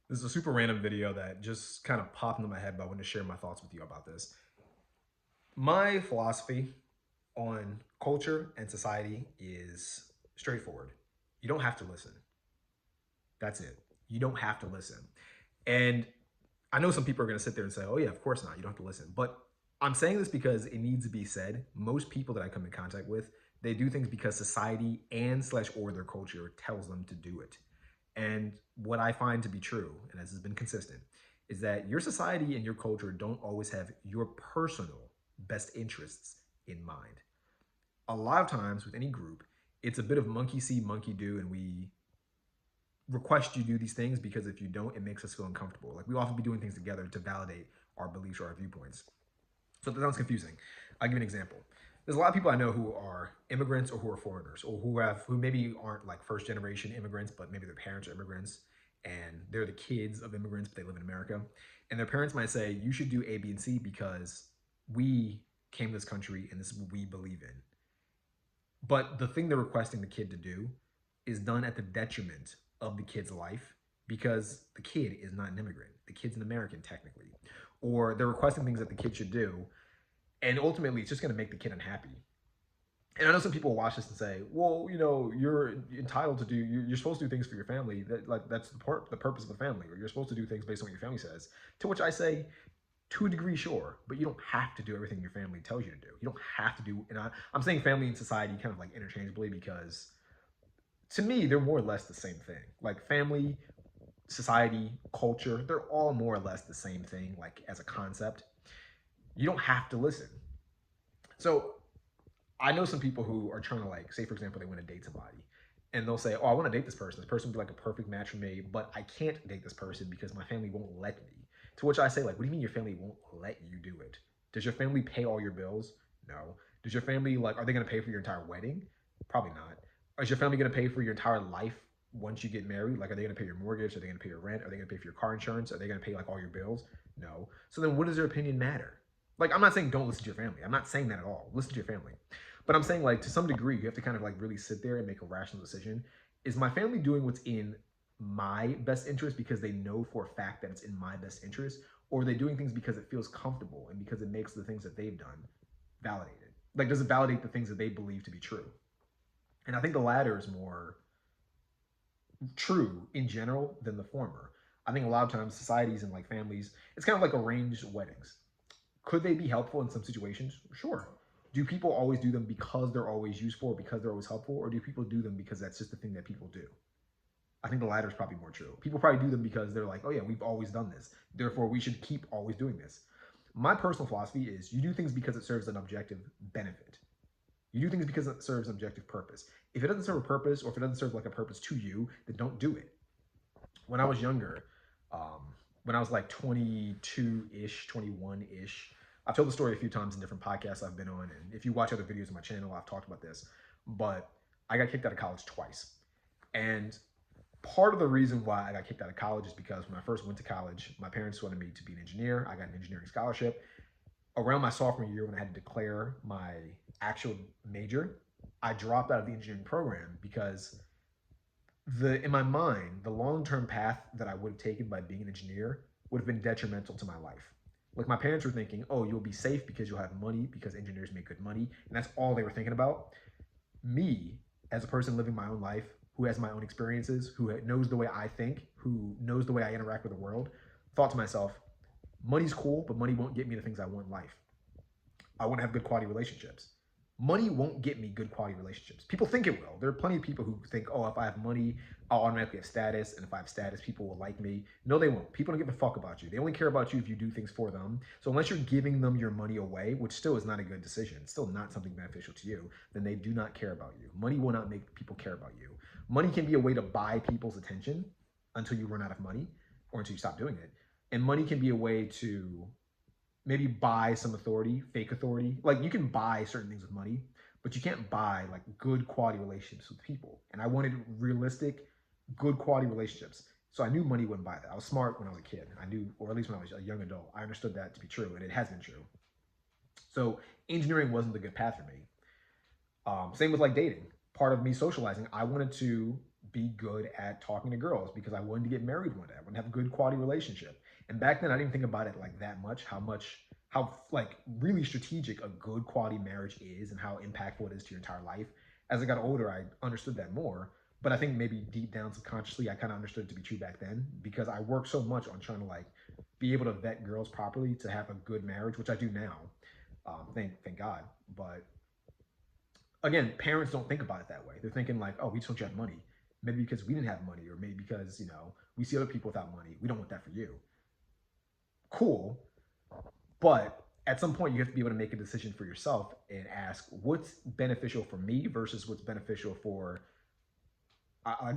This is a super random video that just kind of popped into my head, but I wanted to share my thoughts with you about this. My philosophy on culture and society is straightforward. You don't have to listen. That's it. You don't have to listen. And I know some people are going to sit there and say, oh, yeah, of course not. You don't have to listen. But I'm saying this because it needs to be said. Most people that I come in contact with, they do things because society and slash or their culture tells them to do it. And what I find to be true, and as has been consistent, is that your society and your culture don't always have your personal best interests in mind. A lot of times with any group, it's a bit of monkey see, monkey do, and we request you do these things because if you don't, it makes us feel uncomfortable. Like we often be doing things together to validate our beliefs or our viewpoints. So that sounds confusing. I'll give you an example. There's a lot of people I know who are immigrants or who are foreigners or who maybe aren't like first generation immigrants, but maybe their parents are immigrants and they're the kids of immigrants, but they live in America. And their parents might say, you should do A, B, and C because we came to this country and this is what we believe in. But the thing they're requesting the kid to do is done at the detriment of the kid's life because the kid is not an immigrant. The kid's an American, technically. Or they're requesting things that the kid should do, and ultimately it's just going to make the kid unhappy. And I know some people watch this and say, well, you're entitled to do, you're supposed to do things for your family. That's the purpose of the family, or you're supposed to do things based on what your family says. To which I say, to a degree, sure, but you don't have to do everything your family tells you to do. You don't have to do, and I'm saying family and society kind of like interchangeably because to me, they're more or less the same thing. Like family, society, culture, they're all more or less the same thing, like as a concept. You don't have to listen. So I know some people who are trying to like, say for example, they want to date somebody. And they'll say, oh, I want to date this person. This person would be like a perfect match for me, but I can't date this person because my family won't let me. To which I say, like, what do you mean your family won't let you do it? Does your family pay all your bills? No. Does your family, like, are they going to pay for your entire wedding? Probably not. Is your family going to pay for your entire life once you get married? Like, are they going to pay your mortgage? Are they going to pay your rent? Are they going to pay for your car insurance? Are they going to pay like all your bills? No. So then what does their opinion matter? Like, I'm not saying don't listen to your family. I'm not saying that at all. Listen to your family. But I'm saying, like, to some degree, you have to kind of like really sit there and make a rational decision. Is my family doing what's in my best interest because they know for a fact that it's in my best interest? Or are they doing things because it feels comfortable and because it makes the things that they've done validated? Like, does it validate the things that they believe to be true? And I think the latter is more true in general than the former. I think a lot of times societies and like families, it's kind of like arranged weddings. Could they be helpful in some situations? Sure. Do people always do them because they're always useful or because they're always helpful? Or do people do them because that's just the thing that people do? I think the latter is probably more true. People probably do them because they're like, oh yeah, we've always done this. Therefore, we should keep always doing this. My personal philosophy is you do things because it serves an objective benefit. You do things because it serves an objective purpose. If it doesn't serve a purpose or if it doesn't serve like a purpose to you, then don't do it. When I was younger, when I was like 22 ish, 21 ish, I've told the story a few times in different podcasts I've been on. And if you watch other videos on my channel, I've talked about this. But I got kicked out of college twice. And part of the reason why I got kicked out of college is because when I first went to college, my parents wanted me to be an engineer. I got an engineering scholarship. Around my sophomore year, when I had to declare my actual major, I dropped out of the engineering program because in my mind, the long term path that I would have taken by being an engineer would have been detrimental to my life. Like my parents were thinking, oh, you'll be safe because you'll have money because engineers make good money, and that's all they were thinking about. Me, as a person living my own life, who has my own experiences, who knows the way I think, who knows the way I interact with the world, thought to myself, money's cool, but money won't get me the things I want in life. I want to have good quality relationships. Money won't get me good quality relationships. People think it will. There are plenty of people who think, oh, if I have money, I'll automatically have status. And if I have status, people will like me. No, they won't. People don't give a fuck about you. They only care about you if you do things for them. So unless you're giving them your money away, which still is not a good decision, it's still not something beneficial to you, then they do not care about you. Money will not make people care about you. Money can be a way to buy people's attention until you run out of money or until you stop doing it. And money can be a way to maybe buy some authority, fake authority. Like you can buy certain things with money, but you can't buy like good quality relationships with people. And I wanted realistic, good quality relationships. So I knew money wouldn't buy that. I was smart when I was a kid. I knew, or at least when I was a young adult, I understood that to be true, and it has been true. So engineering wasn't the good path for me. Same with like dating. Part of me socializing, I wanted to be good at talking to girls because I wanted to get married one day. I wanted to have a good quality relationship. And back then I didn't think about it like that much, how like really strategic a good quality marriage is and how impactful it is to your entire life. As I got older, I understood that more. But I think maybe deep down subconsciously, I kind of understood it to be true back then because I worked so much on trying to like be able to vet girls properly to have a good marriage, which I do now. Thank God. But again, parents don't think about it that way. They're thinking like, oh, we just want you to have money. Maybe because we didn't have money, or maybe because we see other people without money. We don't want that for you. Cool, but at some point you have to be able to make a decision for yourself and ask what's beneficial for me versus what's beneficial for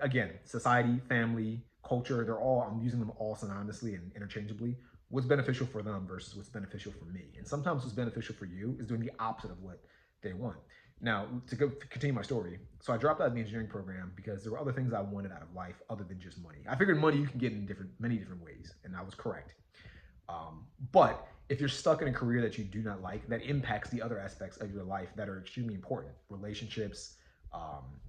again, society, family, culture. They're all, I'm using them all synonymously and interchangeably. What's beneficial for them versus what's beneficial for me. And sometimes what's beneficial for you is doing the opposite of what they want. Now, to continue my story, so I dropped out of the engineering program because there were other things I wanted out of life other than just money. I figured money you can get in many different ways, and I was correct. But if you're stuck in a career that you do not like, that impacts the other aspects of your life that are extremely important, relationships,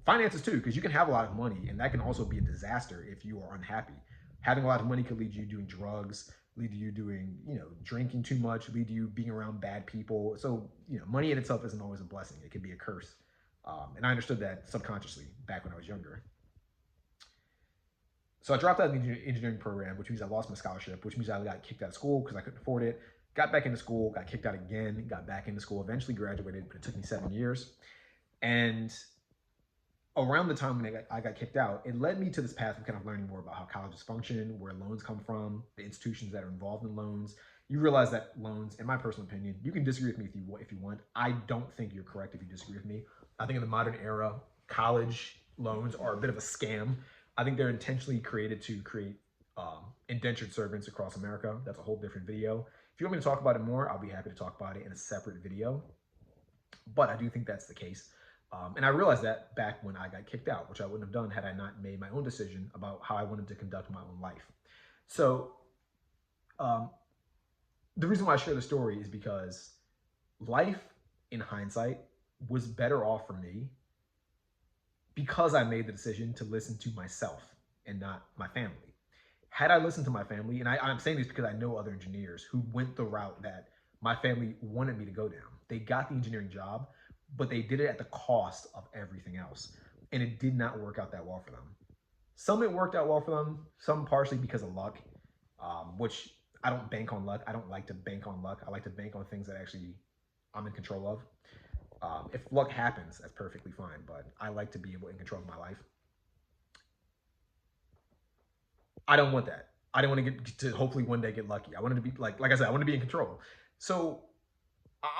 finances too, because you can have a lot of money and that can also be a disaster if you are unhappy. Having a lot of money could lead you doing drugs, lead to you doing, drinking too much, lead to you being around bad people. So, money in itself isn't always a blessing. It can be a curse. And I understood that subconsciously back when I was younger. So I dropped out of the engineering program, which means I lost my scholarship, which means I got kicked out of school because I couldn't afford it. Got back into school, got kicked out again, got back into school, eventually graduated, but it took me 7 years. And around the time when I got kicked out, it led me to this path of kind of learning more about how colleges function, where loans come from, the institutions that are involved in loans. You realize that loans, in my personal opinion, you can disagree with me if you want. I don't think you're correct if you disagree with me. I think in the modern era, college loans are a bit of a scam. I think they're intentionally created to create indentured servants across America. That's a whole different video. If you want me to talk about it more, I'll be happy to talk about it in a separate video. But I do think that's the case. And I realized that back when I got kicked out, which I wouldn't have done had I not made my own decision about how I wanted to conduct my own life. So the reason why I share the story is because life in hindsight was better off for me because I made the decision to listen to myself and not my family. Had I listened to my family, and I'm saying this because I know other engineers who went the route that my family wanted me to go down. They got the engineering job, but they did it at the cost of everything else. And it did not work out that well for them. Some it worked out well for them, some partially because of luck, which I don't bank on luck. I don't like to bank on luck. I like to bank on things that actually I'm in control of. If luck happens, that's perfectly fine, but I like to be able in control of my life. I don't want that. I don't want to get to hopefully one day get lucky. I wanted to be like I said, I want to be in control. So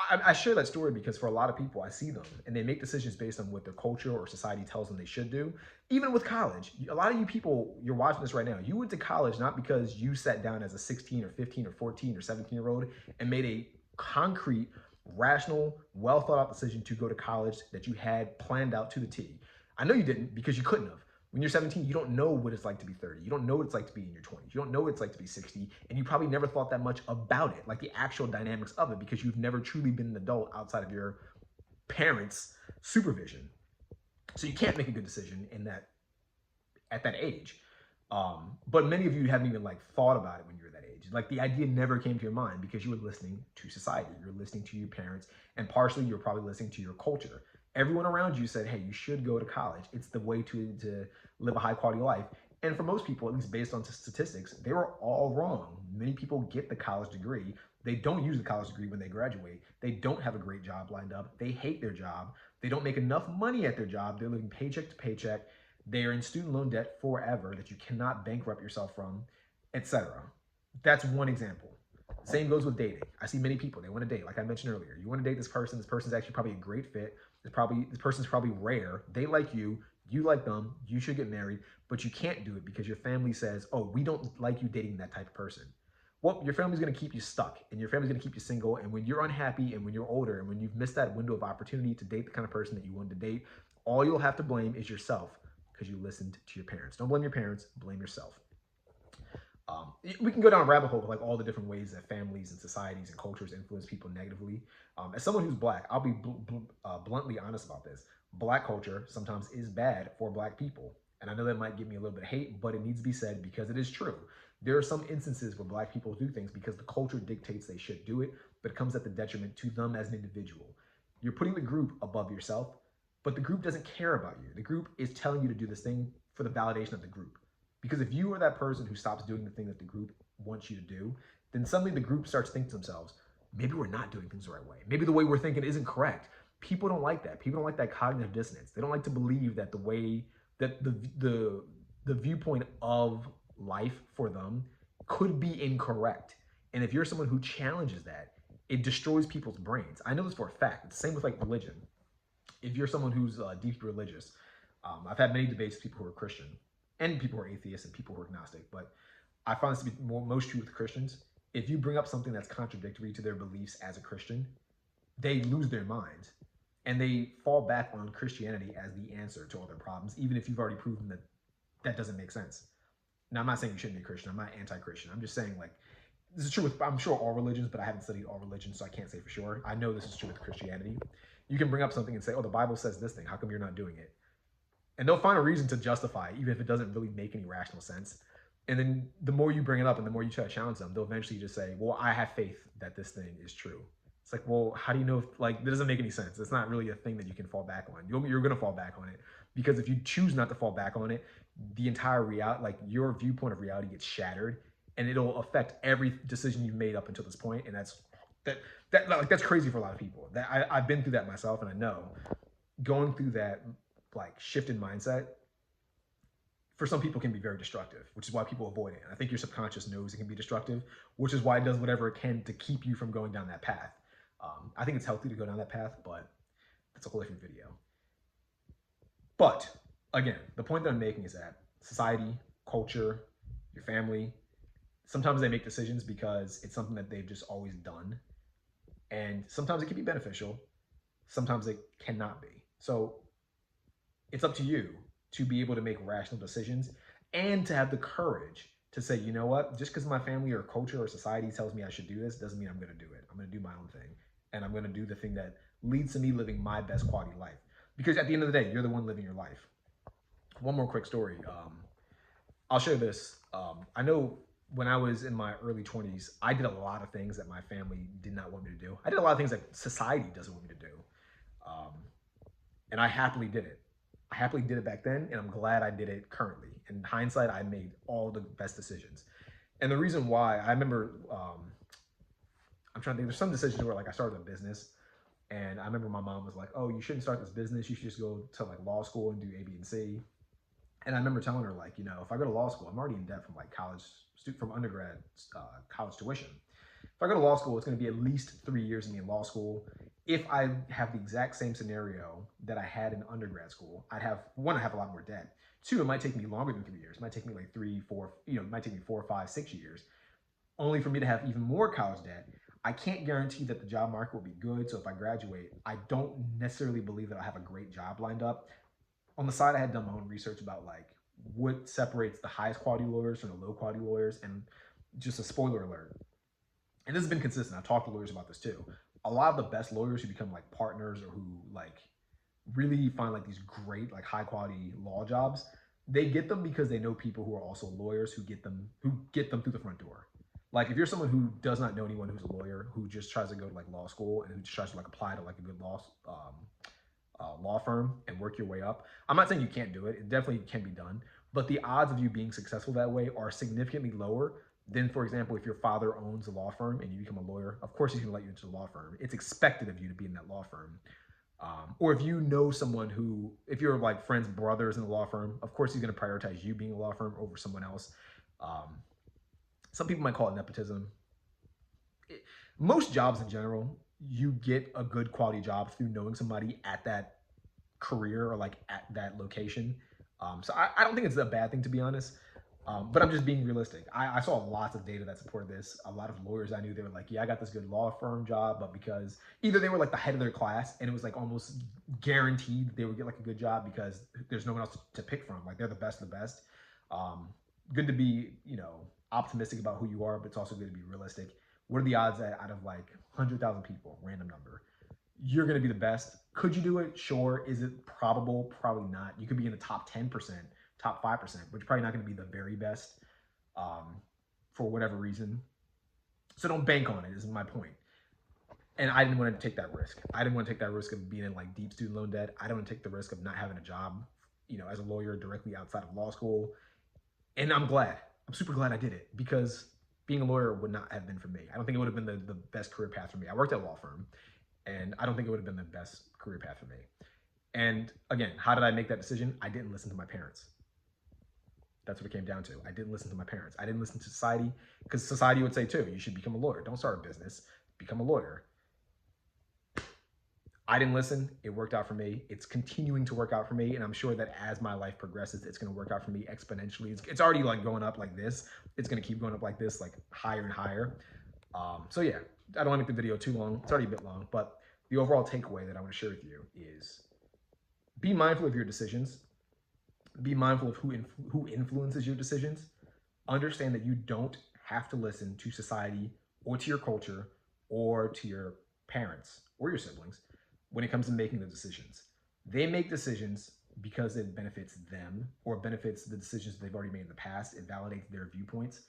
I share that story because for a lot of people, I see them and they make decisions based on what their culture or society tells them they should do. Even with college, a lot of you people, you're watching this right now. You went to college not because you sat down as a 16 or 15 or 14 or 17-year-old and made a concrete, rational, well thought out decision to go to college that you had planned out to the T. I know you didn't because you couldn't have. When you're 17, you don't know what it's like to be 30. You don't know what it's like to be in your 20s. You don't know what it's like to be 60. And you probably never thought that much about it, like the actual dynamics of it, because you've never truly been an adult outside of your parents' supervision. So you can't make a good decision at that age. But many of you haven't even thought about it when you were that age. Like the idea never came to your mind because you were listening to society. You're listening to your parents, and partially you're probably listening to your culture. Everyone around you said, hey, you should go to college. It's the way to live a high quality life. And for most people, at least based on statistics, they were all wrong. Many people get the college degree. They don't use the college degree when they graduate. They don't have a great job lined up. They hate their job. They don't make enough money at their job. They're living paycheck to paycheck. They are in student loan debt forever that you cannot bankrupt yourself from, etc. That's one example. Same goes with dating. I see many people, they want to date. Like I mentioned earlier, you want to date this person's actually probably a great fit. This person's probably rare. They like you like them, you should get married, but you can't do it because your family says, oh, we don't like you dating that type of person. Well, your family's going to keep you stuck and your family's going to keep you single. And when you're unhappy and when you're older and when you've missed that window of opportunity to date the kind of person that you wanted to date, all you'll have to blame is yourself because you listened to your parents. Don't blame your parents, blame yourself. We can go down a rabbit hole of all the different ways that families and societies and cultures influence people negatively. As someone who's Black, I'll be bluntly honest about this. Black culture sometimes is bad for Black people. And I know that might give me a little bit of hate, but it needs to be said because it is true. There are some instances where Black people do things because the culture dictates they should do it, but it comes at the detriment to them as an individual. You're putting the group above yourself, but the group doesn't care about you. The group is telling you to do this thing for the validation of the group. Because if you are that person who stops doing the thing that the group wants you to do, then suddenly the group starts thinking to themselves, maybe we're not doing things the right way. Maybe the way we're thinking isn't correct. People don't like that. People don't like that cognitive dissonance. They don't like to believe that the way that the viewpoint of life for them could be incorrect. And if you're someone who challenges that, it destroys people's brains. I know this for a fact. It's the same with like religion. If you're someone who's deeply religious, I've had many debates with people who are Christian and people who are atheists and people who are agnostic, but I find this to be most true with Christians. If you bring up something that's contradictory to their beliefs as a Christian, they lose their minds and they fall back on Christianity as the answer to all their problems, even if you've already proven that that doesn't make sense. Now, I'm not saying you shouldn't be a Christian. I'm not anti-Christian. I'm just saying, like, this is true with, I'm sure, all religions, but I haven't studied all religions, so I can't say for sure. I know this is true with Christianity. You can bring up something and say, oh, the Bible says this thing. How come you're not doing it? And they'll find a reason to justify it, even if it doesn't really make any rational sense. And then the more you bring it up and the more you try to challenge them, they'll eventually just say, well, I have faith that this thing is true. It's like, well, how do you know? Like, that doesn't make any sense. It's not really a thing that you can fall back on. You're going to fall back on it because if you choose not to fall back on it, the entire reality, like your viewpoint of reality gets shattered and it'll affect every decision you've made up until this point. And that's crazy for a lot of people. I've been through that myself, and I know going through that like shift in mindset for some people can be very destructive, which is why people avoid it. And I think your subconscious knows it can be destructive, which is why it does whatever it can to keep you from going down that path. I think it's healthy to go down that path, but that's a whole different video. But again, the point that I'm making is that society, culture, your family, sometimes they make decisions because it's something that they've just always done. And sometimes it can be beneficial, sometimes it cannot be. So it's up to you to be able to make rational decisions and to have the courage to say, you know what, just because my family or culture or society tells me I should do this doesn't mean I'm going to do it. I'm going to do my own thing. And I'm going to do the thing that leads to me living my best quality life. Because at the end of the day, you're the one living your life. One more quick story. I'll share this. I know when I was in my early 20s, I did a lot of things that my family did not want me to do. I did a lot of things that society doesn't want me to do. And I happily did it. I happily did it back then, and I'm glad I did it currently. In hindsight, I made all the best decisions. And the reason why, I remember, I'm trying to think, there's some decisions where like I started a business, and I remember my mom was like, oh, you shouldn't start this business. You should just go to like law school and do A, B, and C. And I remember telling her like, you know, if I go to law school, I'm already in debt from like college, from undergrad, college tuition. If I go to law school, it's going to be at least 3 years of me in law school. If I have the exact same scenario that I had in undergrad school, I'd have, one, I have a lot more debt. Two, it might take me longer than 3 years. It might take me like 3, 4, it might take me 4, 5, 6 years, only for me to have even more college debt. I can't guarantee that the job market will be good. So if I graduate, I don't necessarily believe that I'll have a great job lined up. On the side, I had done my own research about like what separates the highest quality lawyers from the low quality lawyers. And just a spoiler alert, and this has been consistent, I've talked to lawyers about this too. A lot of the best lawyers who become like partners or who like really find like these great, like high quality law jobs, they get them because they know people who are also lawyers who get them through the front door. Like if you're someone who does not know anyone who's a lawyer, who just tries to go to like law school and who just tries to like apply to like a good law firm and work your way up, I'm not saying you can't do it. It definitely can be done, but the odds of you being successful that way are significantly lower than, for example, if your father owns a law firm and you become a lawyer. Of course he's going to let you into the law firm. It's expected of you to be in that law firm. Or if you know someone who, if you're like friends, brothers in the law firm, of course he's going to prioritize you being a law firm over someone else. Some people might call it nepotism. Most jobs in general, you get a good quality job through knowing somebody at that career or like at that location. So I don't think it's a bad thing, to be honest. But I'm just being realistic. I saw lots of data that supported this. A lot of lawyers I knew, they were like, yeah, I got this good law firm job, but because either they were like the head of their class and it was like almost guaranteed they would get like a good job because there's no one else to pick from. Like they're the best of the best. Good to be, optimistic about who you are, but it's also good to be realistic. What are the odds that out of like 100,000 people, random number, you're going to be the best? Could you do it? Sure. Is it probable? Probably not. You could be in the top 10%, top 5%, which is probably not going to be the very best for whatever reason. So don't bank on it, is my point. And I didn't want to take that risk. I didn't want to take that risk of being in like deep student loan debt. I didn't want to take the risk of not having a job, as a lawyer directly outside of law school. And I'm glad. I'm super glad I did it, because being a lawyer would not have been for me. I don't think it would have been the best career path for me. I worked at a law firm, and I don't think it would have been the best career path for me. And again, how did I make that decision? I didn't listen to my parents. That's what it came down to. I didn't listen to my parents. I didn't listen to society, because society would say too, you should become a lawyer. Don't start a business, become a lawyer. I didn't listen. It worked out for me. It's continuing to work out for me. And I'm sure that as my life progresses, it's going to work out for me exponentially. It's already like going up like this. It's going to keep going up like this, like higher and higher. So yeah, I don't want to make the video too long. It's already a bit long, but the overall takeaway that I want to share with you is be mindful of your decisions. Be mindful of who influences your decisions. Understand that you don't have to listen to society or to your culture or to your parents or your siblings when it comes to making the decisions. They make decisions because it benefits them or benefits the decisions they've already made in the past. It validates their viewpoints.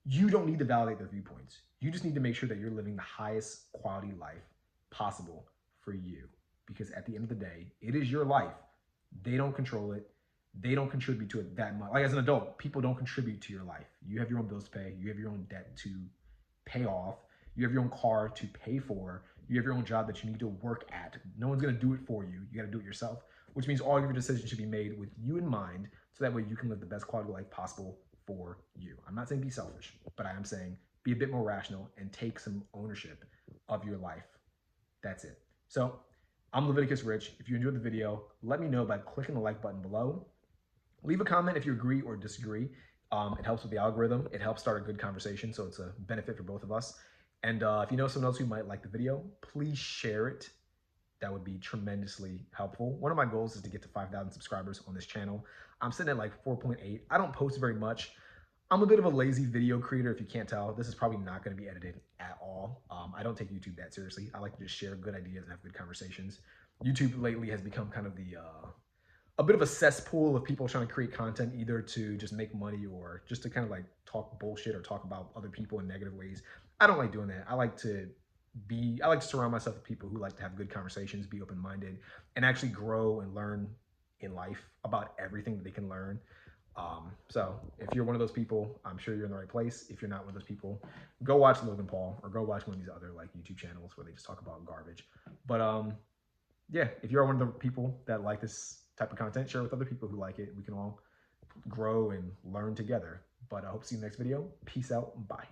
You don't need to validate their viewpoints. You just need to make sure that you're living the highest quality life possible for you. Because at the end of the day, it is your life. They don't control it. They don't contribute to it that much. Like as an adult, people don't contribute to your life. You have your own bills to pay. You have your own debt to pay off. You have your own car to pay for. You have your own job that you need to work at. No one's going to do it for you. You got to do it yourself, which means all of your decisions should be made with you in mind, so that way you can live the best quality life possible for you. I'm not saying be selfish, but I am saying be a bit more rational and take some ownership of your life. That's it. So I'm Leviticus Rich. If you enjoyed the video, let me know by clicking the like button below. Leave a comment if you agree or disagree. It helps with the algorithm. It helps start a good conversation, so it's a benefit for both of us. And if you know someone else who might like the video, please share it. That would be tremendously helpful. One of my goals is to get to 5,000 subscribers on this channel. I'm sitting at like 4.8. I don't post very much. I'm a bit of a lazy video creator, if you can't tell. This is probably not going to be edited at all. I don't take YouTube that seriously. I like to just share good ideas and have good conversations. YouTube lately has become kind of a bit of a cesspool of people trying to create content, either to just make money or just to kind of like talk bullshit or talk about other people in negative ways. I don't like doing that. I like to surround myself with people who like to have good conversations, be open-minded, and actually grow and learn in life about everything that they can learn. So if you're one of those people, I'm sure you're in the right place. If you're not one of those people, go watch Logan Paul or go watch one of these other like YouTube channels where they just talk about garbage. But yeah, if you're one of the people that like this type of content, share with other people who like it. We can all grow and learn together. But I hope to see you in the next video. Peace out. Bye.